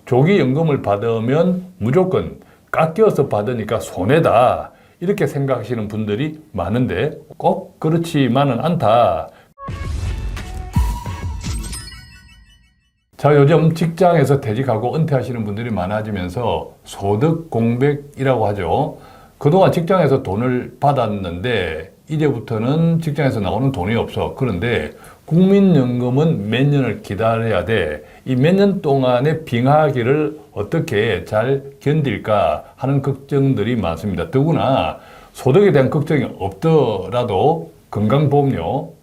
조기연금을 받으면 무조건 깎여서 받으니까 손해다. 이렇게 생각하시는 분들이 많은데 꼭 그렇지만은 않다. 자, 요즘 직장에서 퇴직하고 은퇴하시는 분들이 많아지면서 소득 공백이라고 하죠. 그동안 직장에서 돈을 받았는데 이제부터는 직장에서 나오는 돈이 없어. 그런데 국민연금은 몇 년을 기다려야 돼. 이 몇 년 동안의 빙하기를 어떻게 잘 견딜까 하는 걱정들이 많습니다. 더구나 소득에 대한 걱정이 없더라도 건강보험료,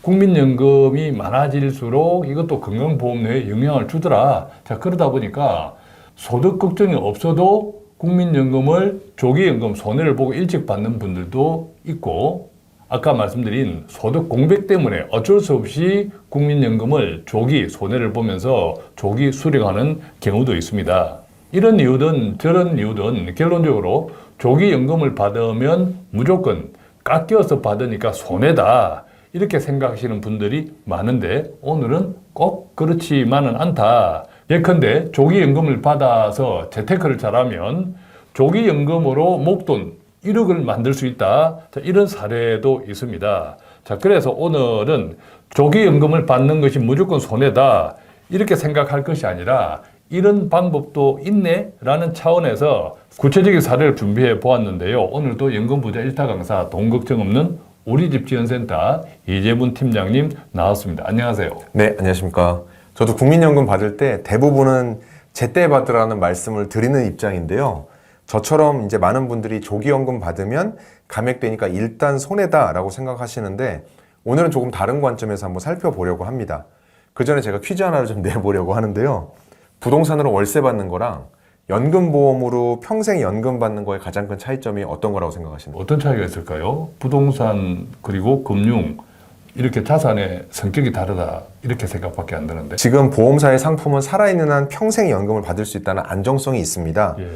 국민연금이 많아질수록 이것도 건강보험료에 영향을 주더라. 자, 그러다 보니까 소득 걱정이 없어도 국민연금을 조기연금 손해를 보고 일찍 받는 분들도 있고, 아까 말씀드린 소득 공백 때문에 어쩔 수 없이 국민연금을 조기 손해를 보면서 조기 수령하는 경우도 있습니다. 이런 이유든 저런 이유든 결론적으로 조기연금을 받으면 무조건 깎여서 받으니까 손해다. 이렇게 생각하시는 분들이 많은데 오늘은 꼭 그렇지만은 않다. 예컨대 조기연금을 받아서 재테크를 잘하면 조기연금으로 목돈 1억을 만들 수 있다. 자, 이런 사례도 있습니다. 자, 그래서 오늘은 조기연금을 받는 것이 무조건 손해다. 이렇게 생각할 것이 아니라 이런 방법도 있네? 라는 차원에서 구체적인 사례를 준비해 보았는데요. 오늘도 연금부자 1타 강사 돈 걱정 없는 우리집 지원센터 이재문 팀장님 나왔습니다. 안녕하세요. 네, 안녕하십니까. 저도 국민연금 받을 때 대부분은 제때 받으라는 말씀을 드리는 입장인데요. 저처럼 이제 많은 분들이 조기연금 받으면 감액되니까 일단 손해다라고 생각하시는데 오늘은 조금 다른 관점에서 한번 살펴보려고 합니다. 그 전에 제가 퀴즈 하나를 좀 내보려고 하는데요. 부동산으로 월세 받는 거랑 연금보험으로 평생 연금 받는 거의 가장 큰 차이점이 어떤 거라고 생각하십니까? 어떤 차이가 있을까요? 부동산 그리고 금융 이렇게 자산의 성격이 다르다 이렇게 생각밖에 안 드는데 지금 보험사의 상품은 살아있는 한 평생 연금을 받을 수 있다는 안정성이 있습니다. 예.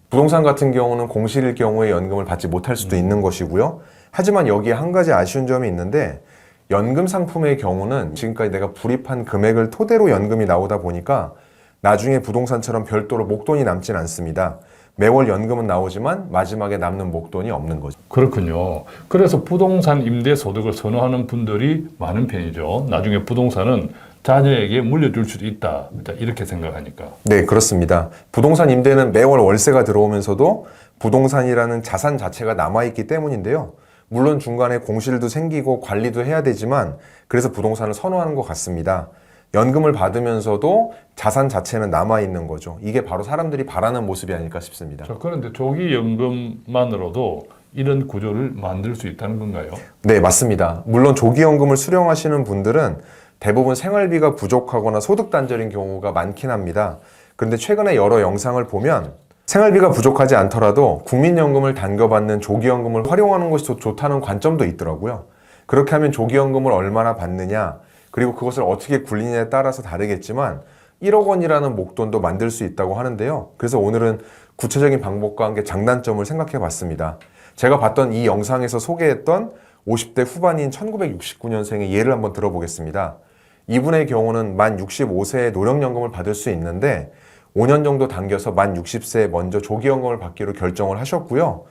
부동산 같은 경우는 공실일 경우에 연금을 받지 못할 수도 있는 것이고요. 하지만 여기에 한 가지 아쉬운 점이 있는데 연금 상품의 경우는 지금까지 내가 불입한 금액을 토대로 연금이 나오다 보니까 나중에 부동산처럼 별도로 목돈이 남진 않습니다. 매월 연금은 나오지만 마지막에 남는 목돈이 없는 거죠. 그렇군요. 그래서 부동산 임대 소득을 선호하는 분들이 많은 편이죠. 나중에 부동산은 자녀에게 물려줄 수도 있다. 이렇게 생각하니까. 네, 그렇습니다. 부동산 임대는 매월 월세가 들어오면서도 부동산이라는 자산 자체가 남아있기 때문인데요. 물론 중간에 공실도 생기고 관리도 해야 되지만 그래서 부동산을 선호하는 것 같습니다. 연금을 받으면서도 자산 자체는 남아있는 거죠. 이게 바로 사람들이 바라는 모습이 아닐까 싶습니다. 자, 그런데 조기연금만으로도 이런 구조를 만들 수 있다는 건가요? 네, 맞습니다. 물론 조기연금을 수령하시는 분들은 대부분 생활비가 부족하거나 소득 단절인 경우가 많긴 합니다. 그런데 최근에 여러 영상을 보면 생활비가 부족하지 않더라도 국민연금을 당겨받는 조기연금을 활용하는 것이 좋다는 관점도 있더라고요. 그렇게 하면 조기연금을 얼마나 받느냐, 그리고 그것을 어떻게 굴리냐에 따라서 다르겠지만 1억 원이라는 목돈도 만들 수 있다고 하는데요. 그래서 오늘은 구체적인 방법과 함께 장단점을 생각해 봤습니다. 제가 봤던 이 영상에서 소개했던 50대 후반인 1969년생의 예를 한번 들어보겠습니다. 이분의 경우는 만 65세에 노령연금을 받을 수 있는데 5년 정도 당겨서 만 60세에 먼저 조기연금을 받기로 결정을 하셨고요.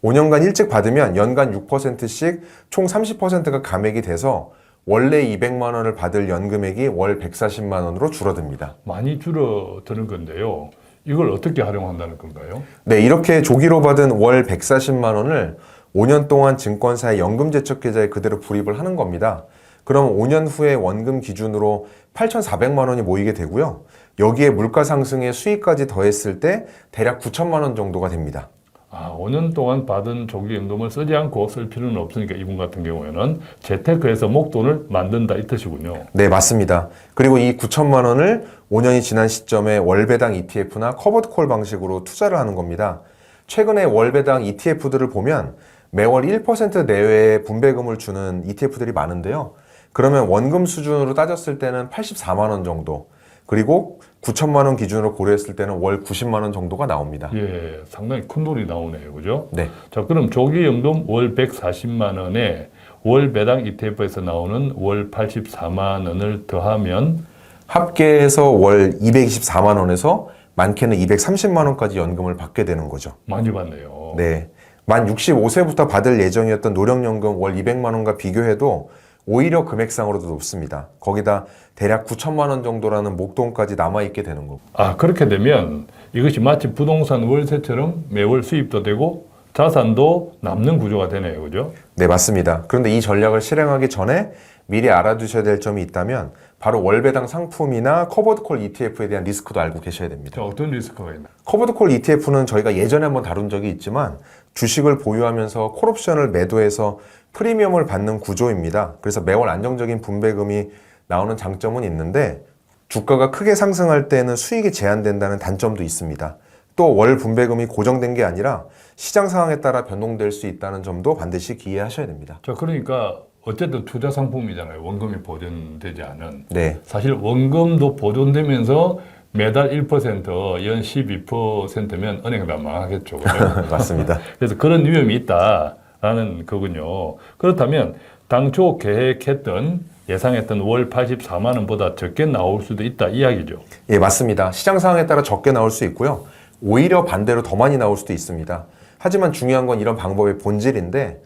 5년간 일찍 받으면 연간 6%씩 총 30%가 감액이 돼서 원래 200만 원을 받을 연금액이 월 140만 원으로 줄어듭니다. 많이 줄어드는 건데요. 이걸 어떻게 활용한다는 건가요? 네, 이렇게 조기로 받은 월 140만 원을 5년 동안 증권사의 연금제척계좌에 그대로 불입을 하는 겁니다. 그럼 5년 후에 원금 기준으로 8,400만 원이 모이게 되고요. 여기에 물가 상승의 수익까지 더했을 때 대략 9천만 원 정도가 됩니다. 5년 동안 받은 조기연금을 쓰지 않고 쓸 필요는 없으니까 이분 같은 경우에는 재테크에서 목돈을 만든다 이 뜻이군요. 네, 맞습니다. 그리고 이 9천만 원을 5년이 지난 시점에 월배당 ETF나 커버드콜 방식으로 투자를 하는 겁니다. 최근에 월배당 ETF들을 보면 매월 1% 내외의 분배금을 주는 ETF들이 많은데요. 그러면 원금 수준으로 따졌을 때는 84만 원 정도, 그리고 9천만 원 기준으로 고려했을 때는 월 90만 원 정도가 나옵니다. 예, 상당히 큰 돈이 나오네요. 그죠? 네. 자, 그럼 조기연금 월 140만 원에 월 배당 ETF에서 나오는 월 84만 원을 더하면 합계해서 월 224만 원에서 많게는 230만 원까지 연금을 받게 되는 거죠. 많이 받네요. 네. 만 65세부터 받을 예정이었던 노령연금 월 200만 원과 비교해도 오히려 금액상으로도 높습니다. 거기다 대략 9천만 원 정도라는 목돈까지 남아있게 되는 거고. 아, 그렇게 되면 이것이 마치 부동산 월세처럼 매월 수입도 되고 자산도 남는 구조가 되네요. 그죠? 네, 맞습니다. 그런데 이 전략을 실행하기 전에 미리 알아두셔야 될 점이 있다면 바로 월배당 상품이나 커버드콜 ETF에 대한 리스크도 알고 계셔야 됩니다. 자, 어떤 리스크가 있나? 커버드콜 ETF는 저희가 예전에 한번 다룬 적이 있지만 주식을 보유하면서 콜옵션을 매도해서 프리미엄을 받는 구조입니다. 그래서 매월 안정적인 분배금이 나오는 장점은 있는데 주가가 크게 상승할 때는 수익이 제한된다는 단점도 있습니다. 또 월 분배금이 고정된 게 아니라 시장 상황에 따라 변동될 수 있다는 점도 반드시 기억하셔야 됩니다. 자, 그러니까 어쨌든 투자 상품이잖아요. 원금이 보존되지 않은. 네, 사실 원금도 보존되면서 매달 1%, 연 12%면 은행도 망하겠죠. 그죠? 맞습니다. 그래서 그런 위험이 있다라는 거군요. 그렇다면 당초 계획했던 예상했던 월 84만 원보다 적게 나올 수도 있다 이야기죠. 예, 맞습니다. 시장 상황에 따라 적게 나올 수 있고요. 오히려 반대로 더 많이 나올 수도 있습니다. 하지만 중요한 건 이런 방법의 본질인데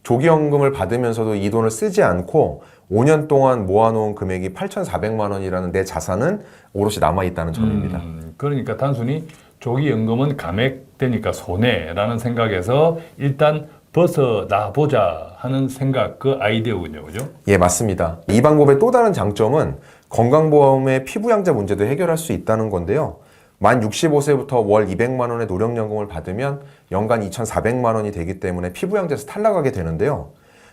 조기연금을 받으면서도 이 돈을 쓰지 않고 5년 동안 모아놓은 금액이 8,400만 원이라는 내 자산은 오롯이 남아있다는 점입니다. 그러니까 단순히 조기연금은 감액되니까 손해라는 생각에서 일단 벗어나보자 하는 생각, 그 아이디어군요. 그죠? 예, 맞습니다. 이 방법의 또 다른 장점은 건강보험의 피부양자 문제도 해결할 수 있다는 건데요. 만 65세부터 월 200만 원의 노령연금을 받으면 연간 2,400만 원이 되기 때문에 피부양자에서 탈락하게 되는데요.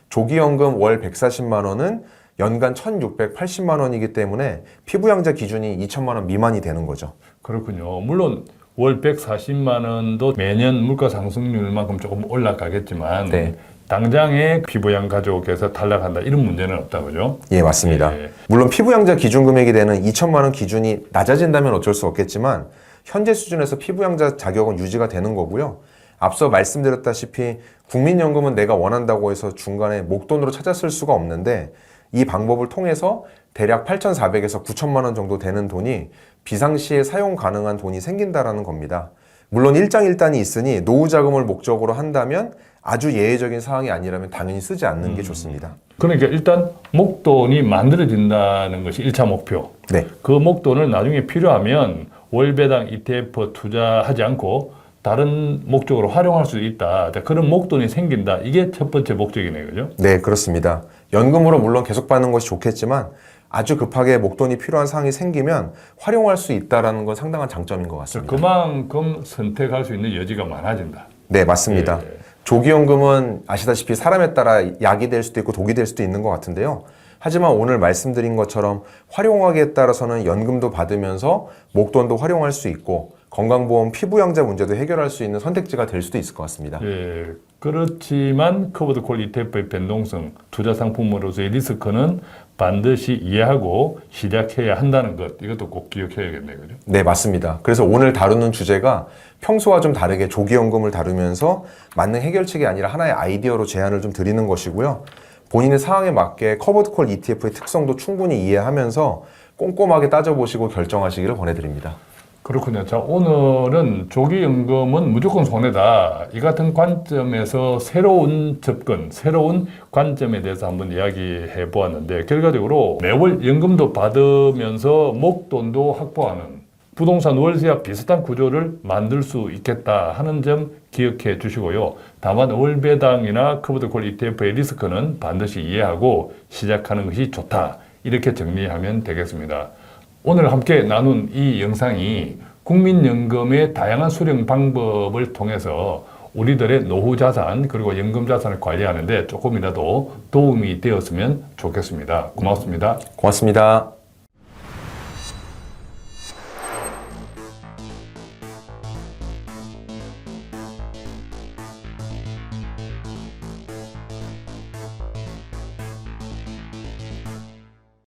조기연금 월 140만 원은 연간 1,680만 원이기 때문에 피부양자 기준이 2천만 원 미만이 되는 거죠. 그렇군요. 물론 월 140만 원도 매년 물가 상승률만큼 조금 올라가겠지만 네. 당장에 피부양 가족에서 탈락한다 이런 문제는 없다 그죠? 예, 맞습니다. 예. 물론 피부양자 기준 금액이 되는 2천만 원 기준이 낮아진다면 어쩔 수 없겠지만 현재 수준에서 피부양자 자격은 유지가 되는 거고요. 앞서 말씀드렸다시피 국민연금은 내가 원한다고 해서 중간에 목돈으로 찾아 쓸 수가 없는데 이 방법을 통해서 대략 8,400에서 9천만 원 정도 되는 돈이 비상시에 사용 가능한 돈이 생긴다라는 겁니다. 물론 일장일단이 있으니 노후 자금을 목적으로 한다면 아주 예외적인 상황이 아니라면 당연히 쓰지 않는 게 좋습니다. 그러니까 일단 목돈이 만들어진다는 것이 1차 목표. 네, 그 목돈을 나중에 필요하면 월배당 ETF 투자하지 않고 다른 목적으로 활용할 수 있다. 자, 그런 목돈이 생긴다. 이게 첫 번째 목적이네요. 그죠? 네, 그렇습니다. 연금으로 물론 계속 받는 것이 좋겠지만 아주 급하게 목돈이 필요한 상황이 생기면 활용할 수 있다는 건 상당한 장점인 것 같습니다. 그만큼 선택할 수 있는 여지가 많아진다. 네, 맞습니다. 예. 조기연금은 아시다시피 사람에 따라 약이 될 수도 있고 독이 될 수도 있는 것 같은데요. 하지만 오늘 말씀드린 것처럼 활용하기에 따라서는 연금도 받으면서 목돈도 활용할 수 있고 건강보험 피부양자 문제도 해결할 수 있는 선택지가 될 수도 있을 것 같습니다. 예, 그렇지만 커버드 콜 ETF의 변동성, 투자 상품으로서의 리스크는 반드시 이해하고 시작해야 한다는 것, 이것도 꼭 기억해야겠네요. 그죠? 네, 맞습니다. 그래서 오늘 다루는 주제가 평소와 좀 다르게 조기연금을 다루면서 만능 해결책이 아니라 하나의 아이디어로 제안을 좀 드리는 것이고요. 본인의 상황에 맞게 커버드 콜 ETF의 특성도 충분히 이해하면서 꼼꼼하게 따져보시고 결정하시기를 권해드립니다. 그렇군요. 자, 오늘은 조기연금은 무조건 손해다. 이 같은 관점에서 새로운 접근, 새로운 관점에 대해서 한번 이야기해 보았는데, 결과적으로 매월 연금도 받으면서 목돈도 확보하는 부동산 월세와 비슷한 구조를 만들 수 있겠다 하는 점 기억해 주시고요. 다만 월배당이나 커버드 콜 ETF의 리스크는 반드시 이해하고 시작하는 것이 좋다. 이렇게 정리하면 되겠습니다. 오늘 함께 나눈 이 영상이 국민연금의 다양한 수령 방법을 통해서 우리들의 노후 자산 그리고 연금 자산을 관리하는 데 조금이라도 도움이 되었으면 좋겠습니다. 고맙습니다. 고맙습니다.